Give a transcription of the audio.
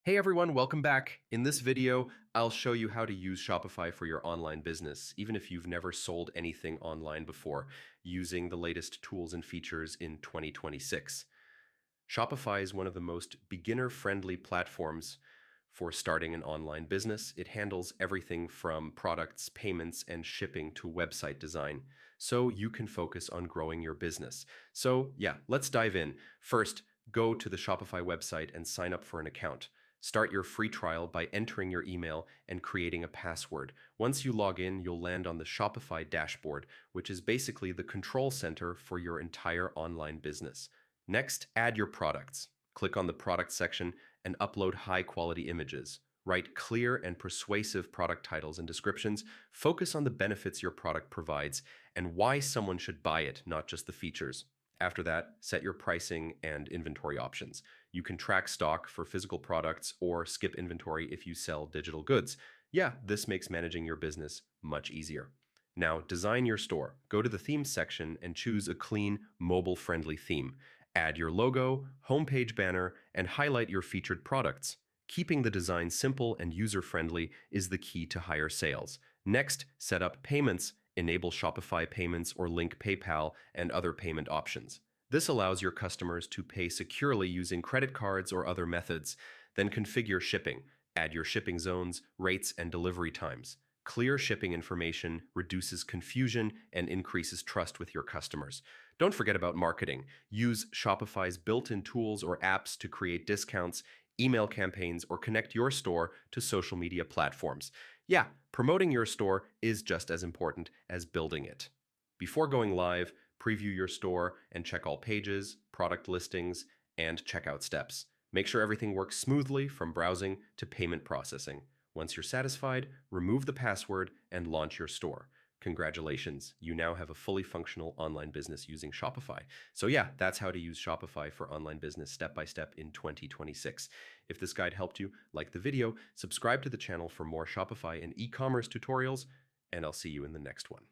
Hey everyone, welcome back. In this video, I'll show you how to use Shopify for your online business, even if you've never sold anything online before, using the latest tools and features in 2026. Shopify is one of the most beginner-friendly platforms for starting an online business. It handles everything from products, payments, and shipping to website design, so you can focus on growing your business. So yeah, let's dive in. First, go to the Shopify website and sign up for an account. Start your free trial by entering your email and creating a password. Once you log in, you'll land on the Shopify dashboard, which is basically the control center for your entire online business. Next, add your products. Click on the product section and upload high-quality images. Write clear and persuasive product titles and descriptions. Focus on the benefits your product provides and why someone should buy it, not just the features. After that, set your pricing and inventory options. You can track stock for physical products or skip inventory if you sell digital goods. Yeah, this makes managing your business much easier. Now, design your store. Go to the themes section and choose a clean, mobile-friendly theme. Add your logo, homepage banner, and highlight your featured products. Keeping the design simple and user-friendly is the key to higher sales. Next, set up payments. Enable Shopify payments or link PayPal and other payment options. This allows your customers to pay securely using credit cards or other methods. Then configure shipping. Add your shipping zones, rates, and delivery times. Clear shipping information reduces confusion and increases trust with your customers. Don't forget about marketing. Use Shopify's built-in tools or apps to create discounts, email campaigns, or connect your store to social media platforms. Yeah, promoting your store is just as important as building it. Before going live, preview your store and check all pages, product listings, and checkout steps. Make sure everything works smoothly from browsing to payment processing. Once you're satisfied, remove the password and launch your store. Congratulations, you now have a fully functional online business using Shopify. So yeah, that's how to use Shopify for online business step by step in 2026. If this guide helped you, like the video, subscribe to the channel for more Shopify and e-commerce tutorials, and I'll see you in the next one.